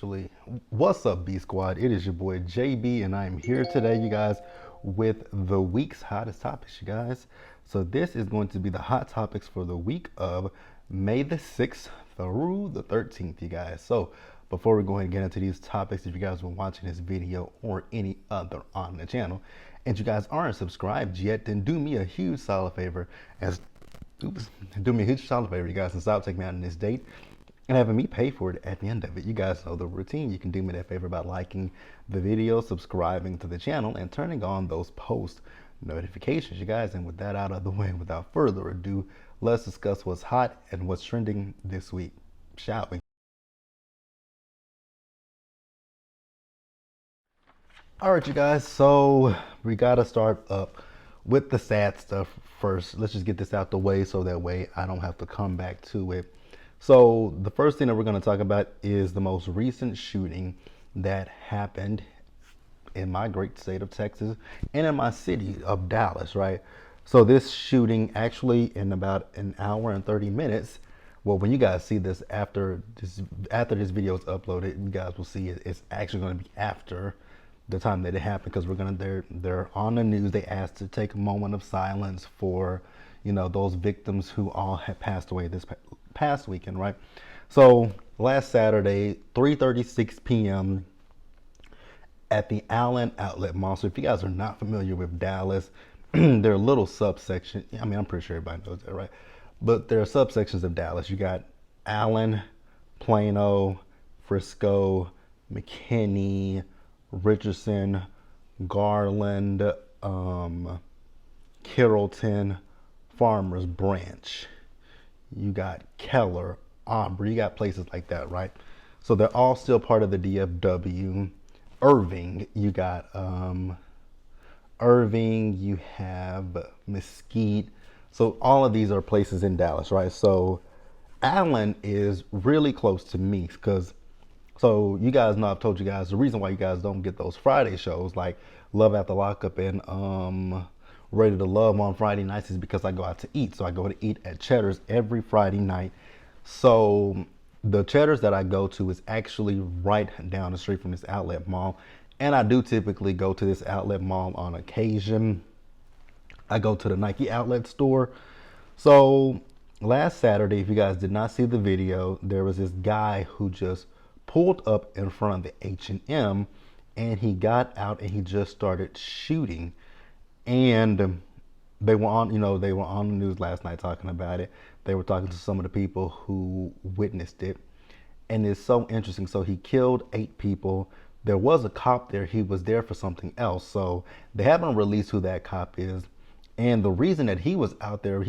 actually. What's up, B Squad? It is your boy JB, and I'm here today, you guys, with the week's hottest topics, you guys. So this is going to be the hot topics for the week of May the 6th through the 13th, you guys. So before we go ahead and get into these topics, if you guys have been watching this video or any other on the channel, and you guys aren't subscribed yet, then do me a huge solid favor do me a huge solid favor, you guys, and stop taking me out on this date and having me pay for it at the end of it. You guys know the routine. You can do me that favor by liking the video, subscribing to the channel, and turning on those post notifications, you guys. And with that out of the way, without further ado, let's discuss what's hot and what's trending this week, shall we? All right, you guys, so we gotta start up with the sad stuff first. Let's just get this out the way so that way I don't have to come back to it. So the first thing that we're going to talk about is the most recent shooting that happened in my great state of Texas and in my city of Dallas, right? So this shooting actually in about an hour and 30 minutes. Well, when you guys see this after this video is uploaded, you guys will see it's actually going to be after the time that it happened, because they're on the news. They asked to take a moment of silence for, you know, those victims who all had passed away this past weekend, right? So last Saturday, 3:36 p.m. at the Allen Outlet Mall. So if you guys are not familiar with Dallas, there are little subsections. I mean, I'm pretty sure everybody knows that, right? But there are subsections of Dallas. You got Allen, Plano, Frisco, McKinney, Richardson, Garland, Carrollton, Farmers Branch. You got Keller, Aubrey. You got places like that, right? So they're all still part of the DFW. Irving, you got Irving, you have Mesquite. So all of these are places in Dallas, right? So Allen is really close to me because, so you guys know, I've told you guys the reason why you guys don't get those Friday shows like Love After Lockup and Ready to Love on Friday nights is because I go out to eat. So I go to eat at Cheddar's every Friday night. So the Cheddar's that I go to is actually right down the street from this outlet mall. And I do typically go to this outlet mall on occasion. I go to the Nike outlet store. So last Saturday, if you guys did not see the video, there was this guy who just pulled up in front of the H&M, and he got out and he just started shooting. And they were on, they were on the news last night talking about it. They were talking to some of the people who witnessed it, and it's so interesting. So he killed 8 people. There was a cop there. He was there for something else. So they haven't released who that cop is. And the reason that he was out there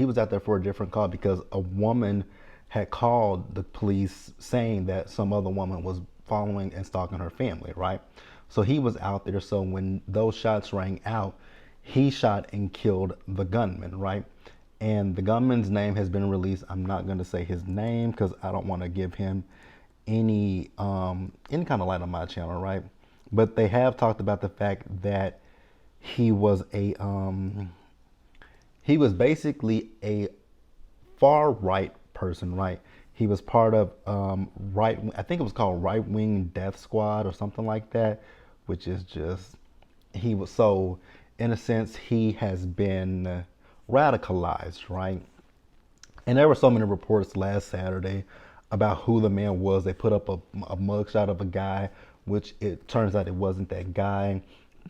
for a different call because a woman had called the police saying that some other woman was following and stalking her family, right? So he was out there. So when those shots rang out, he shot and killed the gunman, right? And the gunman's name has been released. I'm not going to say his name because I don't want to give him any kind of light on my channel, right? But they have talked about the fact that he was basically a far right person, right? He was part of I think it was called Right Wing Death Squad or something like that, which is just, so in a sense he has been radicalized, right? And there were so many reports last Saturday about who the man was. They put up a mugshot of a guy, which it turns out it wasn't that guy.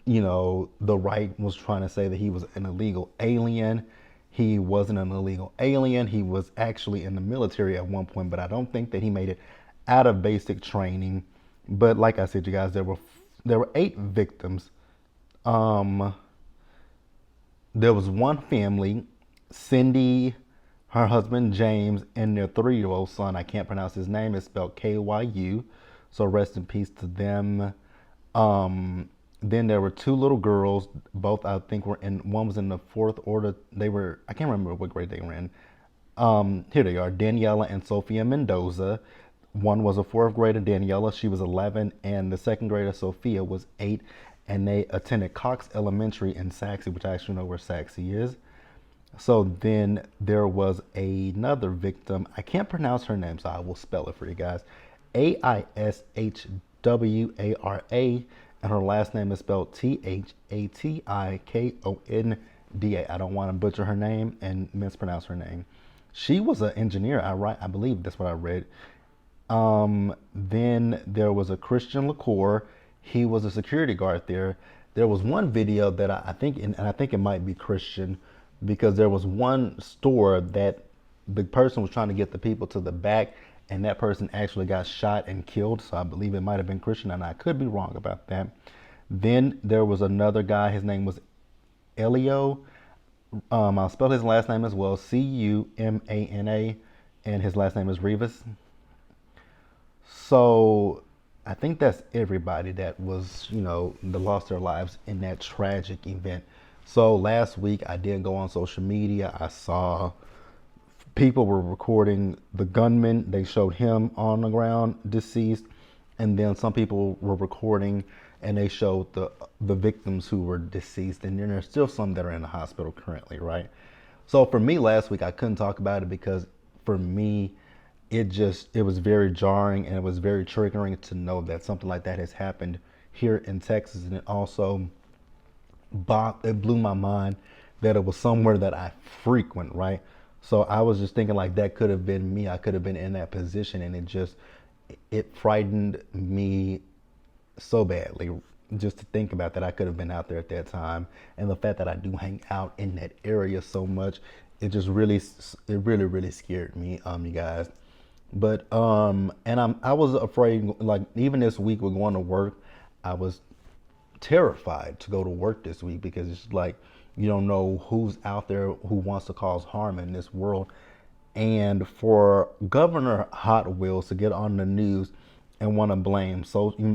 The right was trying to say that he was an illegal alien. He wasn't an illegal alien. He was actually in the military at one point, but I don't think that he made it out of basic training. But like I said, you guys, there were 8 victims. There was one family, Cindy, her husband James, and their 3-year-old son. I can't pronounce his name. It's spelled Kyu. So rest in peace to them. Then there were 2 little girls. Both I think one was in the 4th order. I can't remember what grade they were in. Here they are, Daniela and Sophia Mendoza. One was a 4th grader, Daniela, she was 11, and the 2nd grader, Sophia, was 8, and they attended Cox Elementary in Saxe, which I actually know where Saxe is. So then there was another victim. I can't pronounce her name, so I will spell it for you guys. Aishdae. Wara, and her last name is spelled Thatikonda. I don't want to butcher her name and mispronounce her name. She was an engineer. I believe that's what I read. Then there was a Christian Liqueur. He was a security guard there. There was one video that I think, and I think it might be Christian, because there was one store that the person was trying to get the people to the back, and that person actually got shot and killed. So I believe it might have been Christian, and I could be wrong about that. Then there was another guy. His name was Elio. I'll spell his last name as well, Cumana, and his last name is Rivas. So I think that's everybody that was, that lost their lives in that tragic event. So last week I did go on social media. I saw people were recording the gunman. They showed him on the ground deceased, and then some people were recording and they showed the victims who were deceased, and then there's still some that are in the hospital currently, right? So for me last week I couldn't talk about it because for me it was very jarring, and it was very triggering to know that something like that has happened here in Texas. And it also it blew my mind that it was somewhere that I frequent, right? So I was just thinking like that could have been me. I could have been in that position, and it frightened me so badly just to think about that I could have been out there at that time. And the fact that I do hang out in that area so much, it really scared me, you guys. But I was afraid, like even this week with going to work, I was terrified to go to work this week because it's like you don't know who's out there who wants to cause harm in this world. And for Governor Hot Wheels to get on the news and want to blame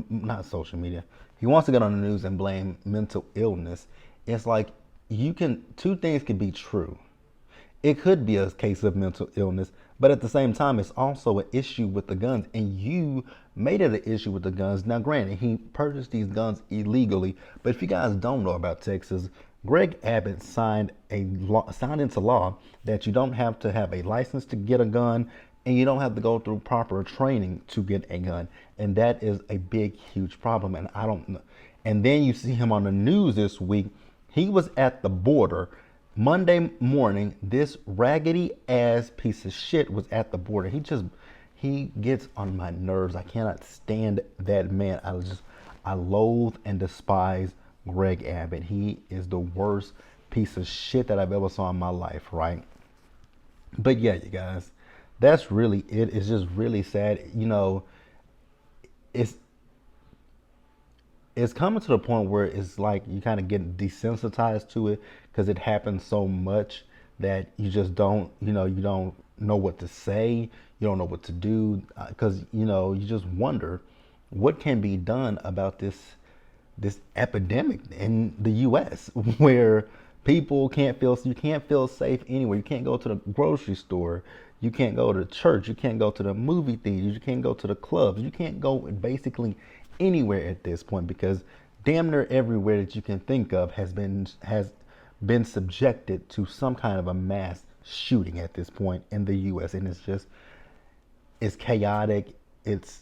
not social media, he wants to get on the news and blame mental illness. It's like two things can be true. It could be a case of mental illness, but at the same time, it's also an issue with the guns, and you made it an issue with the guns. Now, granted, he purchased these guns illegally, but if you guys don't know about Texas, Greg Abbott signed into law that you don't have to have a license to get a gun, and you don't have to go through proper training to get a gun, and that is a big, huge problem. And I don't know. And then you see him on the news this week. He was at the border. Monday morning, this raggedy ass piece of shit was at the border. He gets on my nerves. I cannot stand that man. I loathe and despise Greg Abbott. He is the worst piece of shit that I've ever saw in my life, right? But yeah, you guys, that's really it. It's just really sad. It's coming to the point where it's like you kind of get desensitized to it because it happens so much that you just don't, you don't know what to say. You don't know what to do because, you just wonder what can be done about this epidemic in the U.S. where you can't feel safe anywhere. You can't go to the grocery store. You can't go to church. You can't go to the movie theaters. You can't go to the clubs. You can't go basically anywhere at this point because damn near everywhere that you can think of has been subjected to some kind of a mass shooting at this point in the U.S. And it's chaotic. It's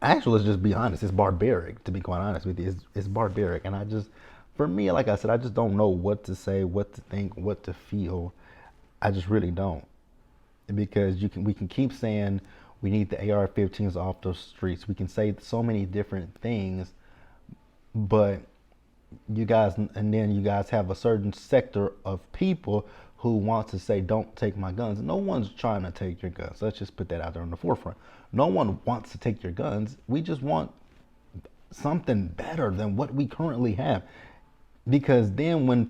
actually, let's just be honest, it's barbaric, to be quite honest with you. It's barbaric. And for me, like I said, I just don't know what to say, what to think, what to feel. I just really don't. Because we can keep saying we need the AR-15s off the streets. We can say so many different things, but you guys have a certain sector of people who want to say, don't take my guns. No one's trying to take your guns. Let's just put that out there on the forefront. No one wants to take your guns. We just want something better than what we currently have. Because then when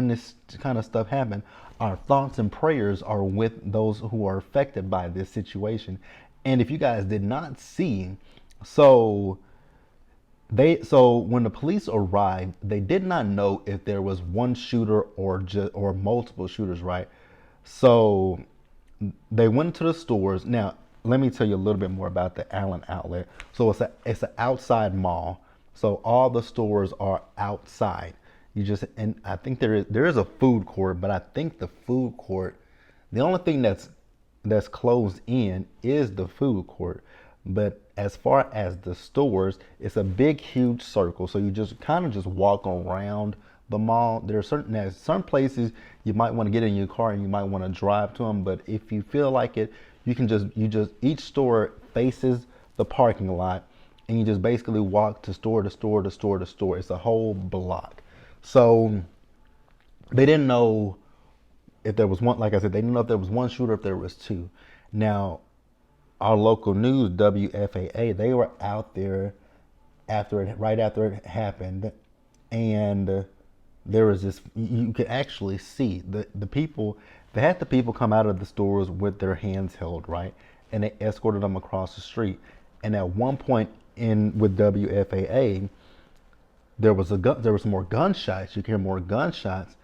this kind of stuff happens, our thoughts and prayers are with those who are affected by this situation. And if you guys did not see, so when the police arrived, they did not know if there was one shooter or multiple shooters, right? So they went to the stores. Now, let me tell you a little bit more about the Allen outlet. So it's an outside mall. So all the stores are outside. And I think there is a food court, but I think the food court, the only thing that's closed in is the food court. But as far as the stores, it's a big, huge circle. So you just kind of just walk around the mall. There's certain places you might want to get in your car and you might want to drive to them. But if you feel like it, you just each store faces the parking lot, and you just basically walk to store to store to store to store. It's a whole block. So they didn't know if there was one, like I said, they didn't know if there was one shooter, if there was two. Now, our local news, WFAA, they were out there right after it happened, and there was this. You could actually see the people. They had the people come out of the stores with their hands held, right, and they escorted them across the street. And at one point in with WFAA, there was there was more gunshots. You could hear more gunshots,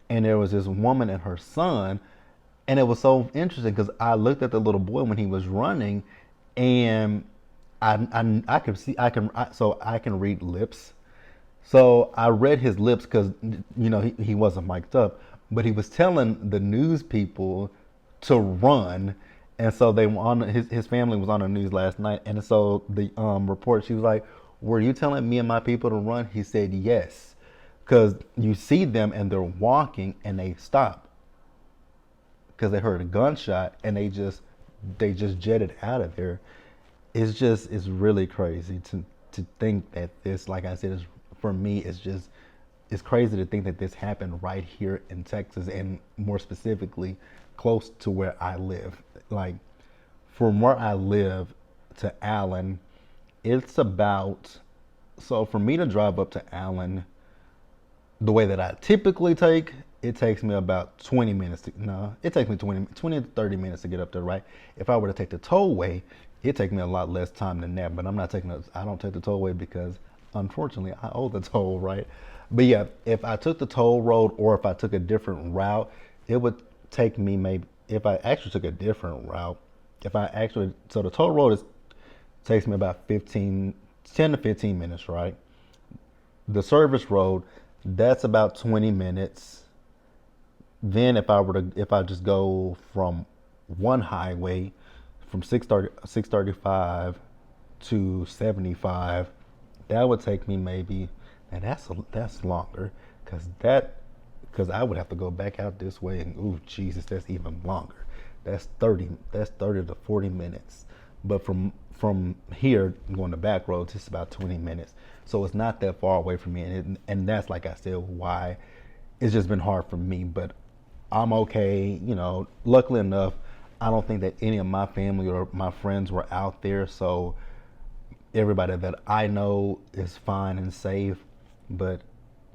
and there was this woman and her son, and it was so interesting because I looked at the little boy when he was running, and I could see so I can read lips. So I read his lips because he wasn't mic'd up, but he was telling the news people to run, and so they were on his family was on the news last night, and so the report, she was like, "Were you telling me and my people to run?" He said yes, because you see them and they're walking and they stop because they heard a gunshot and they just jetted out of there. It's really crazy to think that this, like I said, is for me. It's crazy to think that this happened right here in Texas, and more specifically, close to where I live. Like, from where I live to Allen, it's about, so for me to drive up to Allen, the way that I typically take, it takes me about 20 minutes to, no, it takes me 20 to 30 minutes to get up there, right? If I were to take the tollway, it takes me a lot less time than that, but I don't take the tollway because unfortunately I owe the toll, right? But yeah, if I took the toll road or if I took a different route, it would take me maybe, if I actually took a different route, so the toll road takes me about 10 to 15 minutes, right? The service road, that's about 20 minutes. Then if I just go from one highway from 635 to 75, that would take me maybe, and that's longer because I would have to go back out this way, and ooh, Jesus, that's even longer. That's 30 to 40 minutes. But from here going to back roads, it's about 20 minutes. So it's not that far away from me, and that's, like I said, why it's just been hard for me. But I'm okay, luckily enough, I don't think that any of my family or my friends were out there, so everybody that I know is fine and safe. But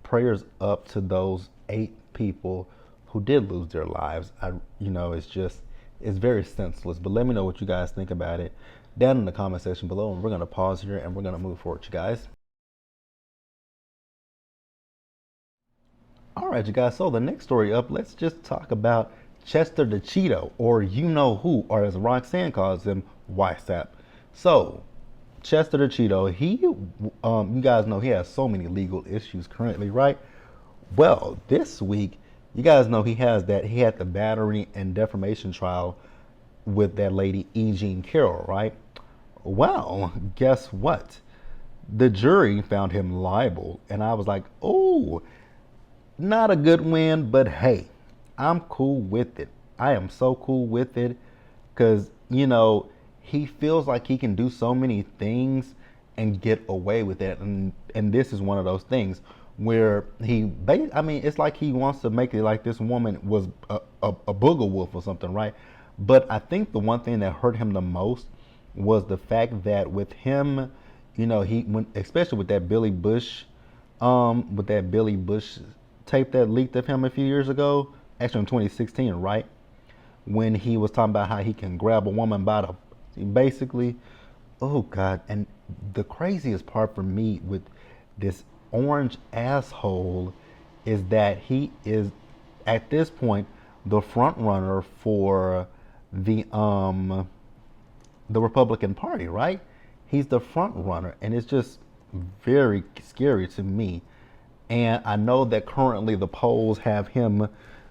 prayers up to those 8 people who did lose their lives. It's very senseless. But let me know what you guys think about it down in the comment section below, and we're gonna pause here and we're gonna move forward, you guys. All right, you guys. So the next story up, let's just talk about Chester the Cheeto, or you know who, or as Roxanne calls him, WhatsApp. So Chester the Cheeto, you guys know he has so many legal issues currently, right? Well, this week, you guys know he had the battery and defamation trial with that lady E. Jean Carroll, right? Well, guess what? The jury found him liable, and I was like, oh, not a good win, but hey, I'm cool with it. I am so cool with it because, he feels like he can do so many things and get away with it. And this is one of those things where it's like he wants to make it like this woman was a booger wolf or something, right? But I think the one thing that hurt him the most was the fact that with him, especially with that Billy Bush tape that leaked of him a few years ago, actually in 2016, right? When he was talking about how he can grab a woman by basically, oh God. And the craziest part for me with this orange asshole is that he is, at this point, the front runner for the Republican Party, right? He's the front runner, and it's just very scary to me. And I know that currently the polls have him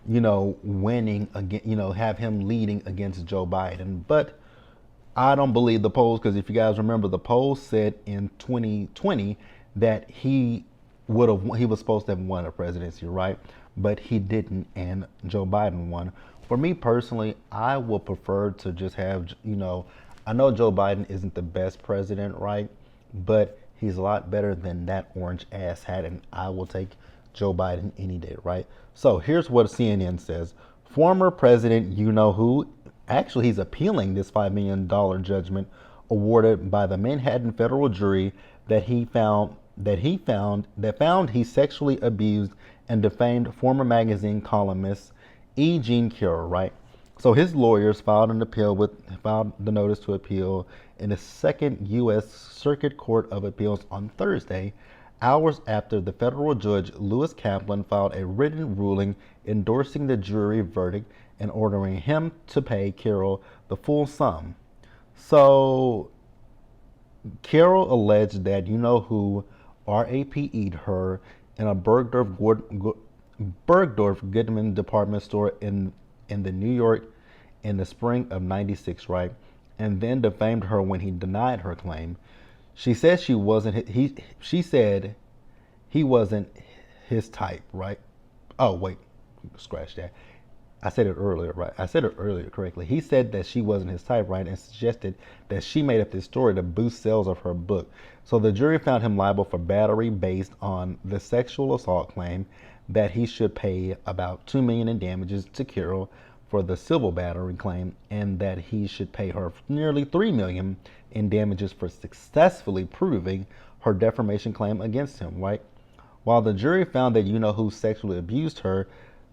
winning again, have him leading against Joe Biden. But I don't believe the polls because if you guys remember, the polls said in 2020 that he was supposed to have won a presidency, right? But he didn't, and Joe Biden won. For me personally, I would prefer to just have, I know Joe Biden isn't the best president, right? But he's a lot better than that orange ass hat, and I will take Joe Biden any day, right? So here's what CNN says. Former President, who, actually he's appealing this $5 million judgment awarded by the Manhattan federal jury that found he sexually abused and defamed former magazine columnist E. Jean Carroll, right? So his lawyers filed the notice to appeal in the Second U.S. Circuit Court of Appeals on Thursday, hours after the federal judge Lewis Kaplan filed a written ruling endorsing the jury verdict and ordering him to pay Carroll the full sum. So Carroll alleged that who RAPE'd her in a Bergdorf Goodman department store in the New York in the spring of '96, right? And then defamed her when he denied her claim. She said she said he wasn't his type, right? Oh wait, scratch that. I said it earlier, right? I said it earlier correctly. He said that she wasn't his type, right? And suggested that she made up this story to boost sales of her book. So the jury found him liable for battery based on the sexual assault claim, that he should pay about $2 million in damages to Carroll for the civil battery claim, and that he should pay her nearly $3 million in damages for successfully proving her defamation claim against him, right? While the jury found that who sexually abused her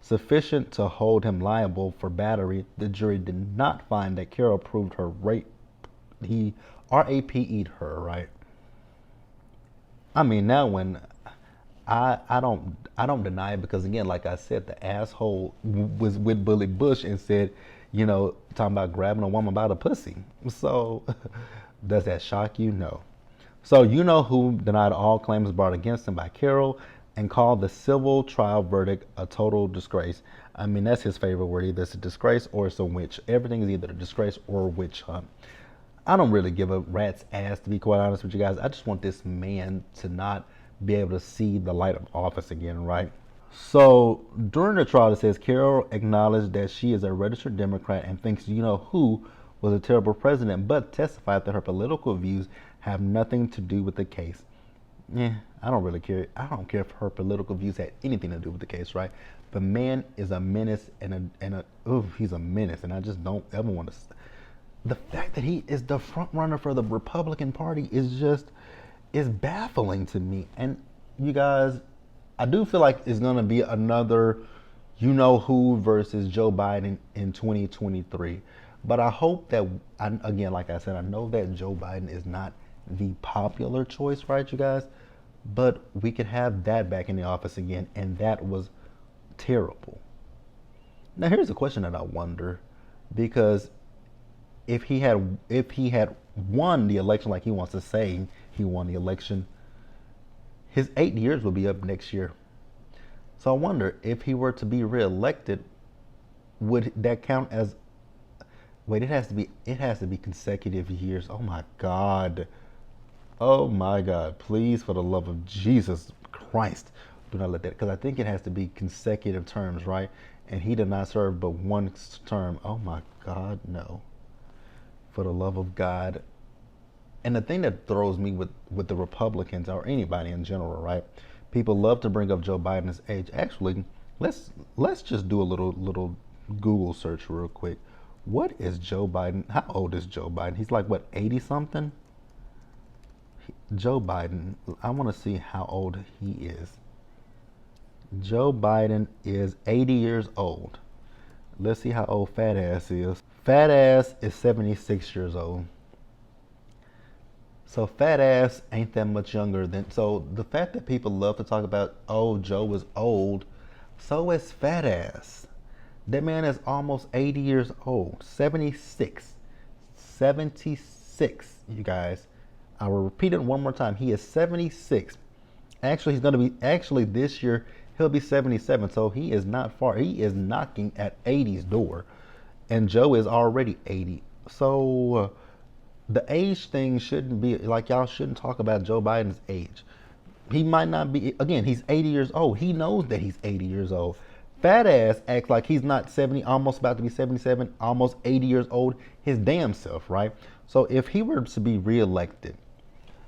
sufficient to hold him liable for battery, the jury did not find that Carroll proved her rape. He RAPE'd her, right? I mean, now when I don't deny it, because again, like I said, the asshole was with Billy Bush and said, talking about grabbing a woman by the pussy. So does that shock you? No. So who denied all claims brought against him by Carroll and called the civil trial verdict a total disgrace. I mean, that's his favorite word. Either it's a disgrace or it's a witch. Everything is either a disgrace or a witch hunt. I don't really give a rat's ass, to be quite honest with you guys. I just want this man to not be able to see the light of office again, right? So during the trial, it says Carroll acknowledged that she is a registered Democrat and thinks who was a terrible president, but testified that her political views have nothing to do with the case. Yeah, I don't really care. I don't care if her political views had anything to do with the case, right? The man is a menace he's a menace, and I just don't ever want to. The fact that he is the front runner for the Republican Party is baffling to me. And you guys, I do feel like it's gonna be another who versus Joe Biden in 2023. But I hope that, again, like I said, I know that Joe Biden is not the popular choice, right, you guys? But we could have that back in the office again, and that was terrible. Now, here's a question that I wonder, because if he had won the election like he wants to say he won the election, his 8 years will be up next year. So I wonder if he were to be reelected, would that count as? Wait, it has to be consecutive years. Oh my God. Oh my God. Please, for the love of Jesus Christ, do not let that, because I think it has to be consecutive terms, right? And he did not serve but one term. Oh my God, no. For the love of God. And the thing that throws me with the Republicans, or anybody in general, right? People love to bring up Joe Biden's age. Actually, let's just do a little Google search real quick. What is Joe Biden? How old is Joe Biden? He's like, what, 80 something? Joe Biden, I want to see how old he is. Joe Biden is 80 years old. Let's see how old Fat Ass is. Fat Ass is 76 years old. So Fat Ass ain't that much younger than, so the fact that people love to talk about, oh, Joe is old, so is Fat Ass. That man is almost 80 years old. 76. 76, you guys. I will repeat it one more time. He is 76. Actually, he's going to be, this year, he'll be 77. So he is not far. He is knocking at 80's door. And Joe is already 80. So the age thing shouldn't be like, y'all shouldn't talk about Joe Biden's age. He might not be, again, he's 80 years old. He knows that he's 80 years old. Fat ass acts like he's not 70, almost about to be 77, almost 80 years old, his damn self, right? So if he were to be reelected,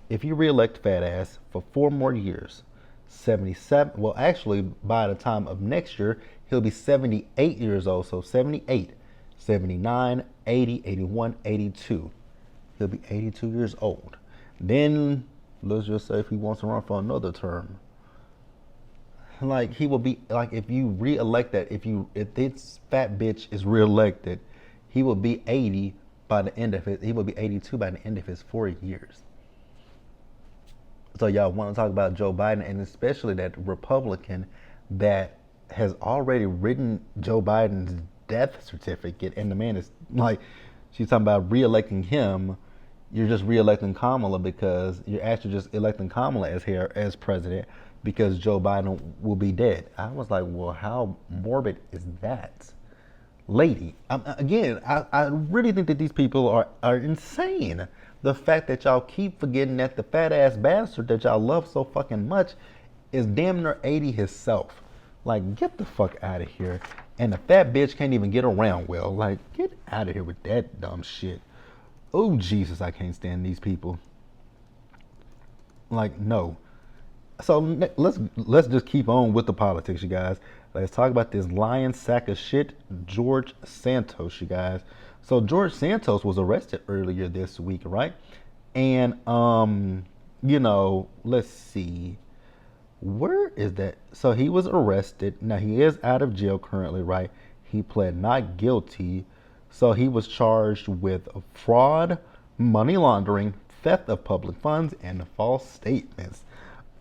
if you reelect fat ass for 4 more years, 77, well, actually, by the time of next year, he'll be 78 years old. So 78, 79, 80, 81, 82. He'll be 82 years old. Then, let's just say if he wants to run for another term, like he will be, like if you re-elect that, if this fat bitch is re-elected, he will be 80 by the end of he will be 82 by the end of his 4 years. So y'all want to talk about Joe Biden, and especially that Republican that has already written Joe Biden's death certificate, and the man is like, she's talking about re-electing him. You're just re-electing Kamala because you're actually just electing Kamala as president because Joe Biden will be dead. I was like, well, how morbid is that? Lady, I really think that these people are insane. The fact that y'all keep forgetting that the fat ass bastard that y'all love so fucking much is damn near 80 himself. Like, get the fuck out of here. And the fat bitch can't even get around well. Like, get out of here with that dumb shit. Oh, Jesus, I can't stand these people. Like, no. So let's just keep on with the politics, you guys. Let's talk about this lying sack of shit, George Santos, you guys. So George Santos was arrested earlier this week, right? And let's see. Where is that? So he was arrested. Now he is out of jail currently, right? He pled not guilty. So he was charged with fraud, money laundering, theft of public funds, and false statements.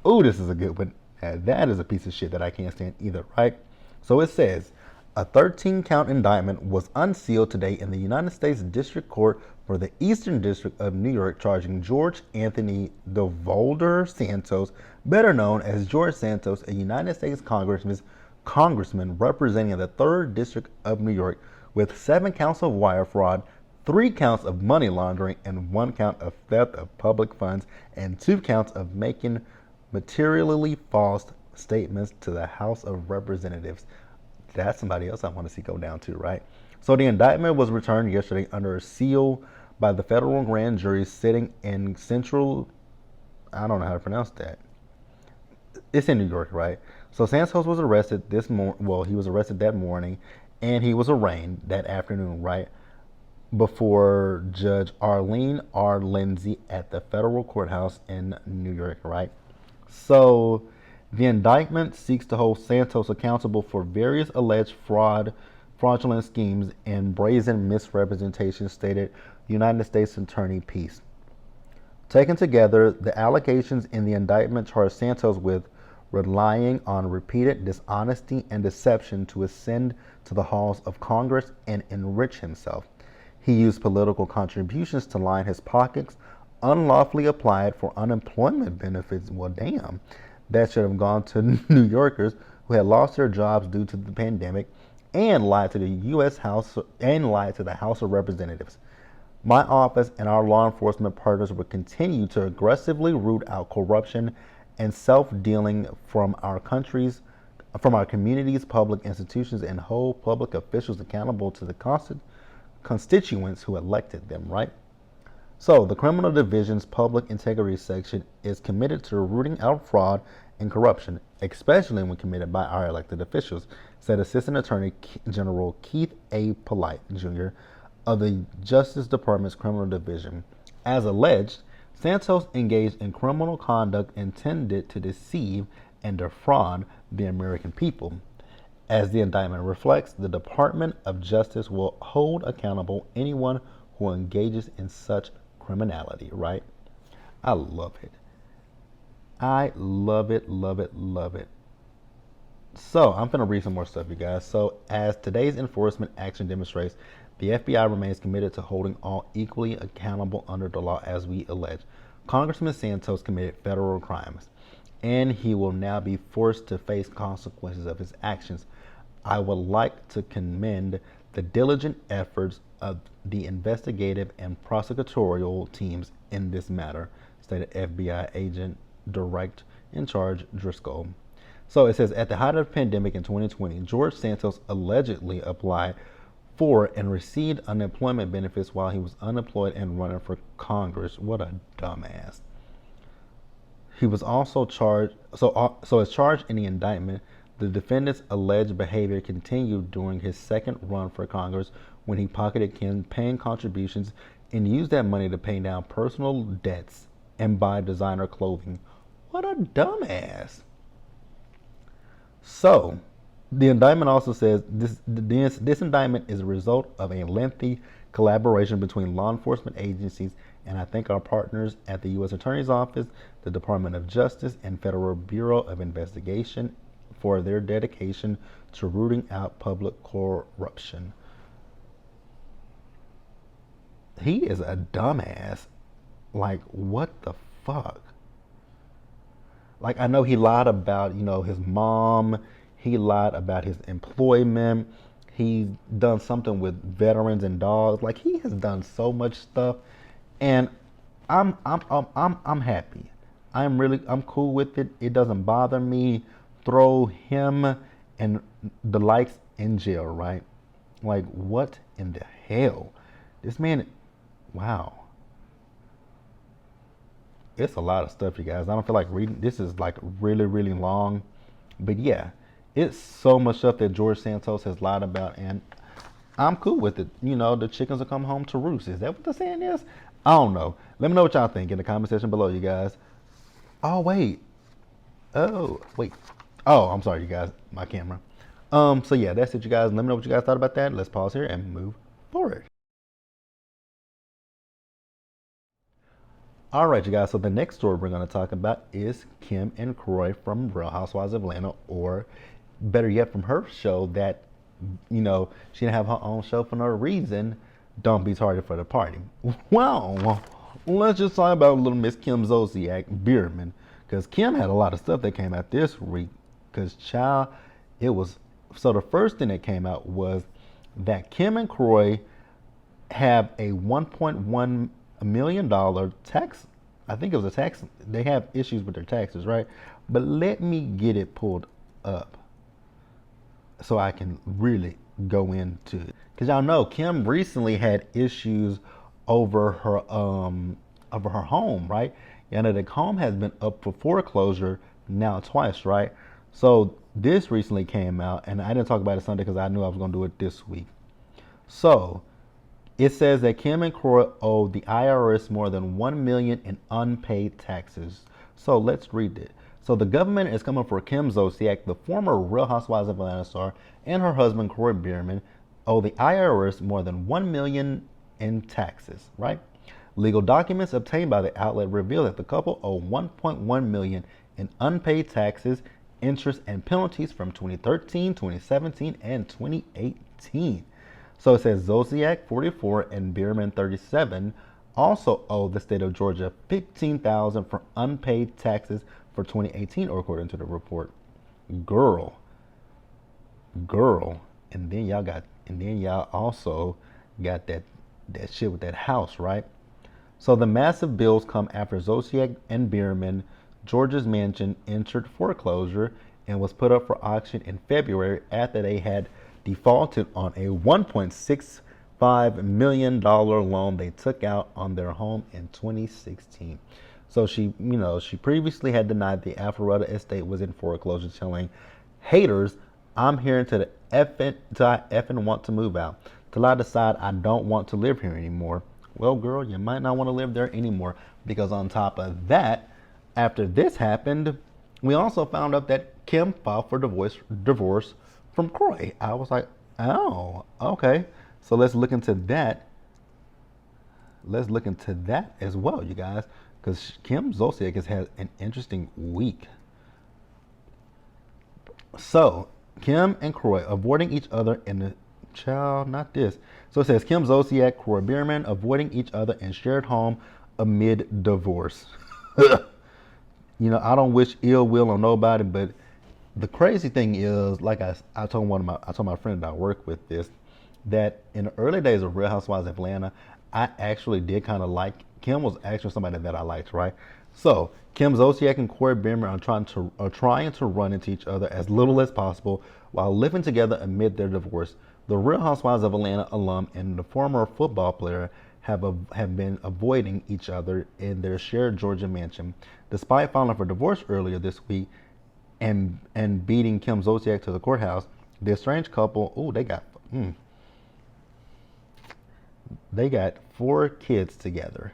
Oh, this is a good one. That is a piece of shit that I can't stand either, right? So it says, a 13-count indictment was unsealed today in the United States District Court for the Eastern District of New York, charging George Anthony DeVolder Santos, better known as George Santos, a United States congressman representing the 3rd District of New York, with 7 counts of wire fraud, 3 counts of money laundering, and 1 count of theft of public funds, and 2 counts of making materially false statements to the House of Representatives. That's somebody else I want to see go down to, right? So the indictment was returned yesterday under a seal by the federal grand jury sitting in Central, I don't know how to pronounce that. It's in New York, right? So Santos was arrested he was arrested that morning, and he was arraigned that afternoon, right? Before Judge Arlene R. Lindsay at the federal courthouse in New York, right? So the indictment seeks to hold Santos accountable for various alleged fraudulent schemes and brazen misrepresentations, stated United States Attorney Peace. Taken together, the allegations in the indictment charge Santos with relying on repeated dishonesty and deception to ascend to the halls of Congress and enrich himself. He used political contributions to line his pockets, unlawfully applied for unemployment benefits. Well, damn, that should have gone to New Yorkers who had lost their jobs due to the pandemic, and lied to the U.S. House and lied to the House of Representatives. My office and our law enforcement partners will continue to aggressively root out corruption and self-dealing from our communities, public institutions, and hold public officials accountable to the constituents who elected them, right? So the Criminal Division's Public Integrity Section is committed to rooting out fraud and corruption, especially when committed by our elected officials, said Assistant Attorney General Keith A. Polite, Jr. of the Justice Department's Criminal Division. As alleged, Santos engaged in criminal conduct intended to deceive and defraud the American people. As the indictment reflects, the Department of Justice will hold accountable anyone who engages in such criminality, right? I love it. I love it, love it, love it. So I'm going to read some more stuff, you guys. So as today's enforcement action demonstrates, the FBI remains committed to holding all equally accountable under the law, as we allege. Congressman Santos committed federal crimes. and he will now be forced to face consequences of his actions. I would like to commend the diligent efforts of the investigative and prosecutorial teams in this matter, stated FBI agent direct in charge Driscoll. So it says, at the height of the pandemic in 2020, George Santos allegedly applied for and received unemployment benefits while he was unemployed and running for Congress. What a dumbass. He was also charged, so as charged in the indictment, the defendant's alleged behavior continued during his second run for Congress when he pocketed campaign contributions and used that money to pay down personal debts and buy designer clothing. What a dumbass. So, the indictment also says this indictment is a result of a lengthy collaboration between law enforcement agencies and I thank our partners at the U.S. Attorney's Office, the Department of Justice, and Federal Bureau of Investigation for their dedication to rooting out public corruption. He is a dumbass. Like, what the fuck? Like, I know he lied about, his mom. He lied about his employment. He's done something with veterans and dogs. Like, he has done so much stuff, and I'm happy. I'm cool with it. It doesn't bother me. Throw him and the likes in jail, right? Like, what in the hell? This man, wow. It's a lot of stuff, you guys. I don't feel like reading. This is like really, really long. But yeah, it's so much stuff that George Santos has lied about, and I'm cool with it. The chickens will come home to roost. Is that what the saying is? I don't know. Let me know what y'all think in the comment section below, you guys. Oh, wait. Oh, wait. Oh, I'm sorry, you guys. My camera. So yeah, that's it, you guys. Let me know what you guys thought about that. Let's pause here and move forward. All right, you guys. So the next story we're going to talk about is Kim and Kroy from Real Housewives of Atlanta, or better yet, from her show that, she didn't have her own show for no reason. Don't be tardy for the party. Well, let's just talk about little Miss Kim Zolciak Bierman, because Kim had a lot of stuff that came out this week. Because, child, it was, so the first thing that came out was that Kim and Kroy have a $1.1 million tax. I think it was a tax. They have issues with their taxes, right? But let me get it pulled up so I can really go into it. Because y'all know Kim recently had issues over her home, right? And the home has been up for foreclosure now twice, right? So this recently came out, and I didn't talk about it Sunday because I knew I was going to do it this week. So it says that Kim and Kroy owe the IRS more than $1 million in unpaid taxes. So let's read it. So the government is coming for Kim Zolciak, the former Real Housewives of Atlanta star, and her husband Kroy Bierman owe the IRS more than $1 million in taxes, right? Legal documents obtained by the outlet reveal that the couple owe $1.1 million in unpaid taxes, interest, and penalties from 2013, 2017, and 2018. So it says Zolciak, 44, and Bierman, 37, also owe the state of Georgia $15,000 for unpaid taxes for 2018, according to the report. Girl, and then y'all also got that shit with that house, right? So the massive bills come after Zolciak and Bierman, Georgia's mansion, entered foreclosure and was put up for auction in February after they had defaulted on a $1.65 million loan they took out on their home in 2016. So she previously had denied the Alpharetta estate was in foreclosure, telling haters, I'm here until I effing want to move out, till I decide I don't want to live here anymore. Well, girl, you might not want to live there anymore, because on top of that, after this happened, we also found out that Kim filed for divorce from Kroy. I was like, oh, okay. So let's look into that. Let's look into that as well, you guys, because Kim Zolciak has had an interesting week. So Kim and Kroy avoiding each other in the child, not this. So it says Kim Zolciak, Kroy Bierman avoiding each other in shared home amid divorce. I don't wish ill will on nobody, but the crazy thing is, like I told I told my friend that I work with this, that in the early days of Real Housewives of Atlanta, I actually did kind of like Kim was actually somebody that I liked, right? So Kim Zolciak and Corey Beamer are trying to run into each other as little as possible while living together amid their divorce. The Real Housewives of Atlanta alum and the former football player have been avoiding each other in their shared Georgia mansion. Despite filing for divorce earlier this week and beating Kim Zolciak to the courthouse, the estranged couple, they got 4 kids together.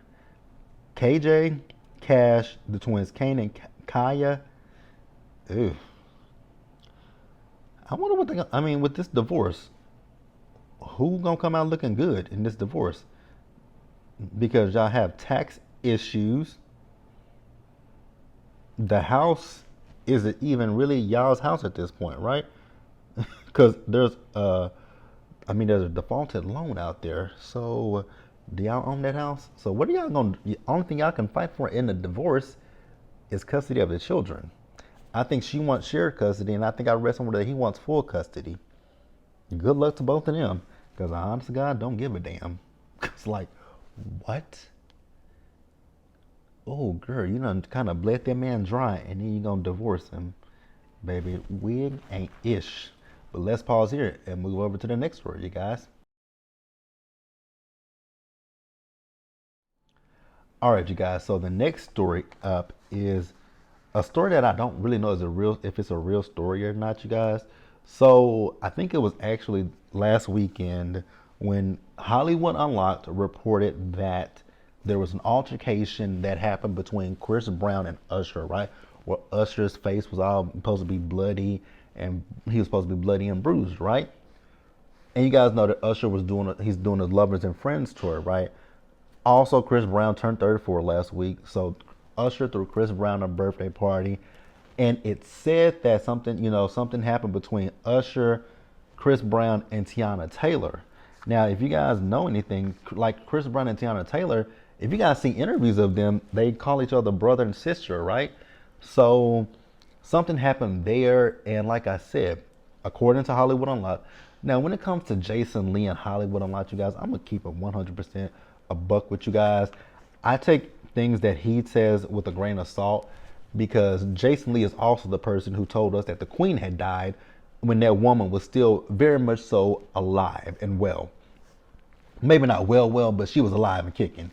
KJ, Cash, the twins Kane and Kaya. Ew. I wonder what I mean with this divorce. Who gonna come out looking good in this divorce? Because y'all have tax issues. The house isn't even really y'all's house at this point, right? Because there's a defaulted loan out there. So do y'all own that house? So what are y'all gonna? The only thing y'all can fight for in the divorce is custody of the children. I think she wants shared custody, and I think I read somewhere that he wants full custody. Good luck to both of them, because I honest to God don't give a damn. It's like, what? Oh, girl, you done kind of bled that man dry, and then you gonna divorce him. Baby, wig ain't ish. But let's pause here and move over to the next story, you guys. All right, you guys. So the next story up is a story that I don't really know if it's a real story or not, you guys. So I think it was actually last weekend when Hollywood Unlocked reported that there was an altercation that happened between Chris Brown and Usher, right? Where Usher's face was all supposed to be bloody and he was supposed to be bloody and bruised, right? And you guys know that Usher he's doing his Lovers and Friends tour, right? Also, Chris Brown turned 34 last week, so Usher threw Chris Brown a birthday party, and it said that something happened between Usher, Chris Brown, and Tiana Taylor. Now, if you guys know anything, like Chris Brown and Tiana Taylor, if you guys see interviews of them, they call each other brother and sister, right? So something happened there, and like I said, according to Hollywood Unlocked. Now, when it comes to Jason Lee and Hollywood Unlocked, you guys, I'm gonna keep it 100% a buck with you guys. I take things that he says with a grain of salt because Jason Lee is also the person who told us that the Queen had died when that woman was still very much so alive and well. Maybe not well, but she was alive and kicking.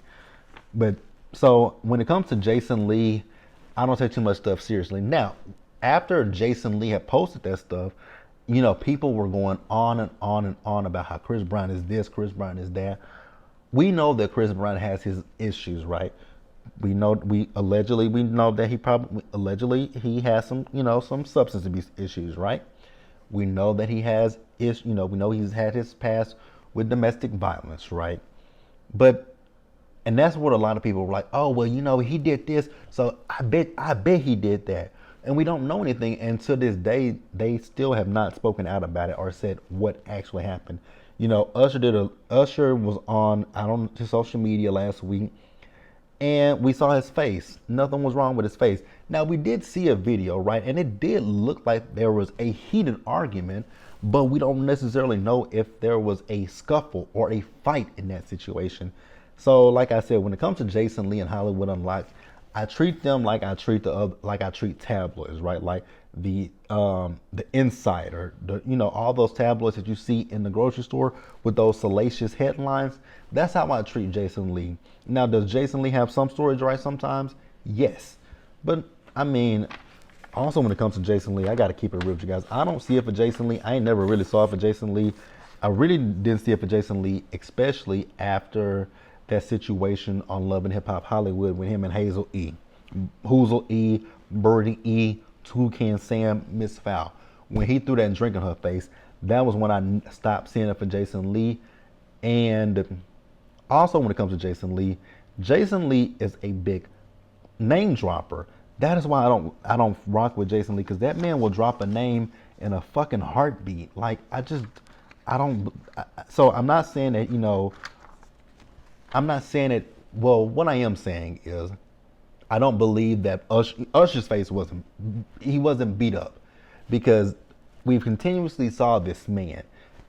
But so when it comes to Jason Lee, I don't take too much stuff seriously. Now, after Jason Lee had posted that stuff, people were going on and on and on about how Chris Brown is this, Chris Brown is that. We know that Chris Brown has his issues, right? We know that he has some substance abuse issues, right? We know that he has we know he's had his past with domestic violence, right? But and that's what a lot of people were like, oh well, he did this, so I bet he did that. And we don't know anything, and to this day, they still have not spoken out about it or said what actually happened. Usher was on his social media last week, and we saw his face. Nothing was wrong with his face. Now we did see a video, right? And it did look like there was a heated argument, but we don't necessarily know if there was a scuffle or a fight in that situation. So, like I said, when it comes to Jason Lee and Hollywood Unlocked, I treat them like I treat tabloids, right? Like the Insider, all those tabloids that you see in the grocery store with those salacious headlines. That's how I treat Jason Lee. Now, does Jason Lee have some stories right sometimes? Yes, but I mean, also when it comes to Jason Lee, I got to keep it real with you guys. I don't see it for Jason Lee. I ain't never really saw it for Jason Lee. I really didn't see it for Jason Lee, especially after that situation on Love and Hip Hop Hollywood with him and Hazel E. Hoozle E, Birdie E, Toucan Sam, Miss Fowl. When he threw that drink in her face, that was when I stopped seeing it for Jason Lee. And also when it comes to Jason Lee is a big name dropper. That is why I don't rock with Jason Lee, because that man will drop a name in a fucking heartbeat. Like so I'm not saying that, I'm not saying it. Well, what I am saying is I don't believe that Usher's face wasn't beat up, because we've continuously saw this man,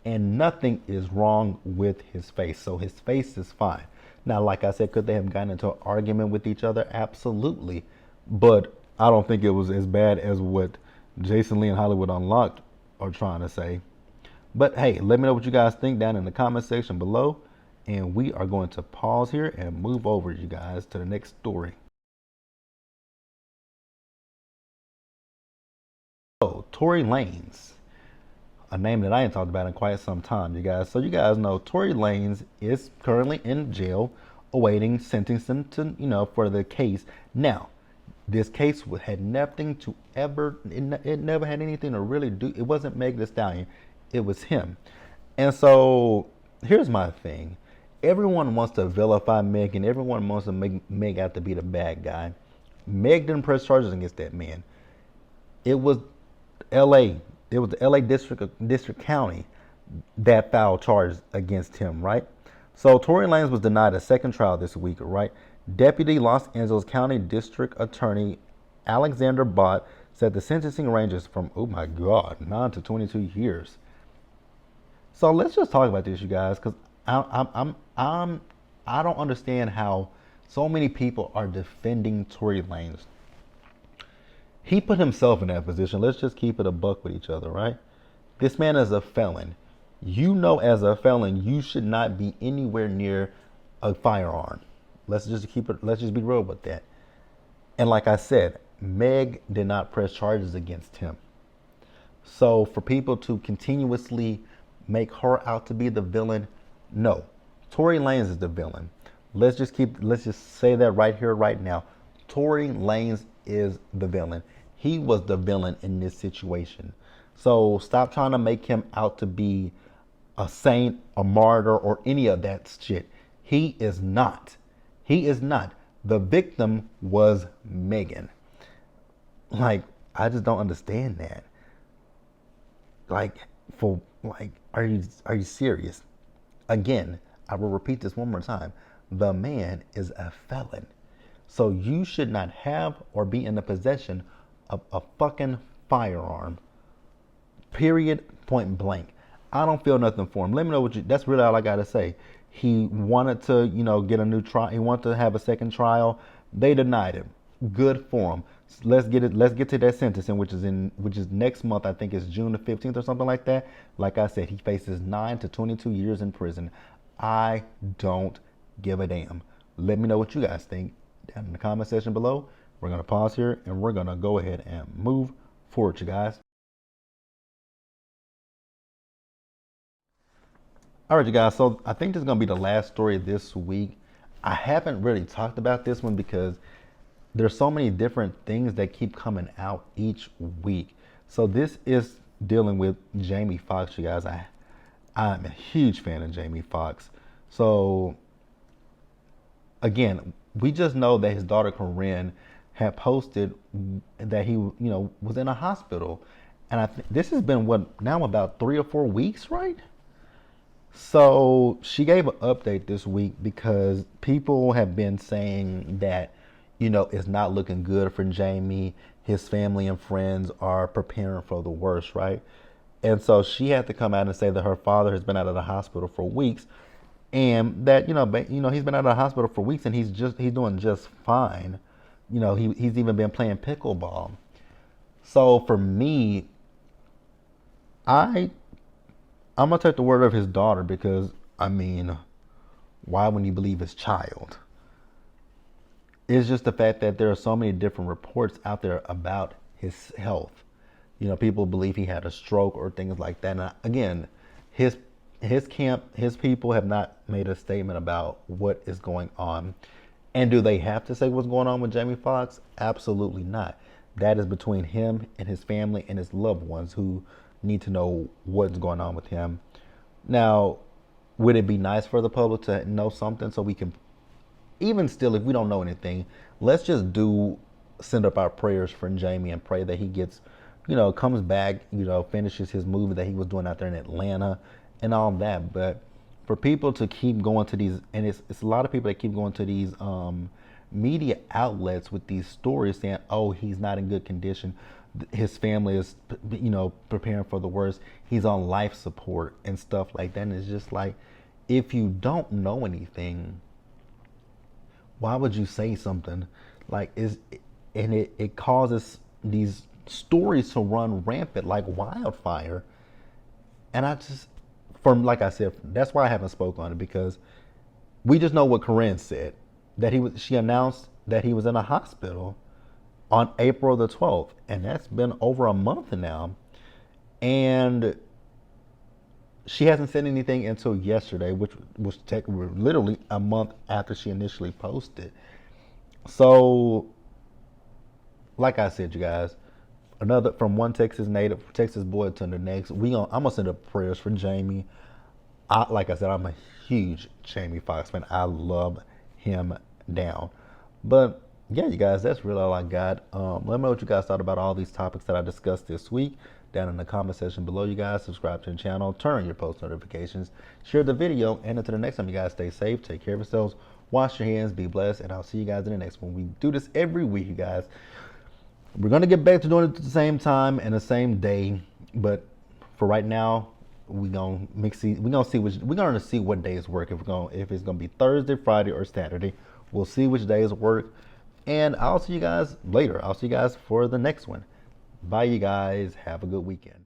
and nothing is wrong with his face. So his face is fine. Now, like I said, could they have gotten into an argument with each other? Absolutely, but I don't think it was as bad as what Jason Lee and Hollywood Unlocked are trying to say. But hey, let me know what you guys think down in the comment section below. And we are going to pause here and move over, you guys, to the next story. So, Tory Lanez, a name that I ain't talked about in quite some time, you guys. So you guys know Tory Lanez is currently in jail awaiting sentencing to, for the case. Now, this case had nothing to ever, it never had anything to really do. It wasn't Meg Thee Stallion, it was him. And so here's my thing. Everyone wants to vilify Meg, and everyone wants to make Meg out to be the bad guy. Meg didn't press charges against that man. It was L.A. It was the L.A. District County that filed charges against him, right? So Tory Lanez was denied a second trial this week, right? Deputy Los Angeles County District Attorney Alexander Bott said the sentencing ranges from, oh my God, 9 to 22 years. So let's just talk about this, you guys, because I don't understand how so many people are defending Tory Lanez. He put himself in that position. Let's just keep it a buck with each other, right? This man is a felon. You know, as a felon, you should not be anywhere near a firearm. Let's just be real with that. And like I said, Meg did not press charges against him. So for people to continuously make her out to be the villain, no. Tory Lanez is the villain. Let's just say that right here, right now. Tory Lanez is the villain. He was the villain in this situation. So stop trying to make him out to be a saint, a martyr, or any of that shit. He is not. He is not. The victim was Megan. Like, I just don't understand that. Are you serious? Again, I will repeat this one more time. The man is a felon. So you should not have or be in the possession of a fucking firearm. Period. Point blank. I don't feel nothing for him. Let me know that's really all I gotta say. He wanted to, get a new trial. He wanted to have a second trial. They denied him. Good for him. Let's get to that sentencing, which is next month. I think it's June the 15th or something like that. Like I said, he faces 9 to 22 years in prison. I don't give a damn. Let me know what you guys think down in the comment section below. We're going to pause here and we're going to go ahead and move forward, you guys. All right, you guys. So I think this is going to be the last story this week. I haven't really talked about this one because there's so many different things that keep coming out each week. So this is dealing with Jamie Foxx, you guys. I'm a huge fan of Jamie Foxx. So again, we just know that his daughter Corinne had posted that he, was in a hospital, and I think this has been about 3 or 4 weeks, right? So she gave an update this week because people have been saying that, it's not looking good for Jamie. His family and friends are preparing for the worst, right? And so she had to come out and say that her father has been out of the hospital for weeks, and that he's been out of the hospital for weeks and he's doing just fine. He's even been playing pickleball. So for me, I'm gonna take the word of his daughter because why wouldn't you believe his child? It's just the fact that there are so many different reports out there about his health. People believe he had a stroke or things like that. And again, his camp, his people have not made a statement about what is going on. And do they have to say what's going on with Jamie Foxx? Absolutely not. That is between him and his family and his loved ones who need to know what's going on with him. Now, would it be nice for the public to know something so we can, even still, if we don't know anything, let's just send up our prayers for Jamie and pray that he gets, comes back, finishes his movie that he was doing out there in Atlanta and all that. But for people to keep going to these, and it's a lot of people that keep going to these media outlets with these stories saying, "Oh, he's not in good condition. His family is, preparing for the worst. He's on life support and stuff like that." And it's just like, if you don't know anything, why would you say something like is? And it causes these stories to run rampant like wildfire. And I just, from like I said, that's why I haven't spoke on it, because we just know what Corinne said, that she announced that he was in a hospital on April the 12th, and that's been over a month now, and she hasn't said anything until yesterday, which was literally a month after she initially posted. So, like I said, you guys, another from one Texas native, Texas boy to the next. I'm gonna send up prayers for Jamie. Like I said, I'm a huge Jamie Foxx fan. I love him down. But yeah, you guys, that's really all I got. Let me know what you guys thought about all these topics that I discussed this week down in the comment section below. You guys, subscribe to the channel, turn on your post notifications, share the video, and until the next time, you guys stay safe, take care of yourselves, wash your hands, be blessed, and I'll see you guys in the next one. We do this every week, you guys. We're gonna get back to doing it at the same time and the same day, but for right now, we're gonna see what days work. If it's gonna be Thursday, Friday, or Saturday. We'll see which days work. And I'll see you guys later. I'll see you guys for the next one. Bye, you guys. Have a good weekend.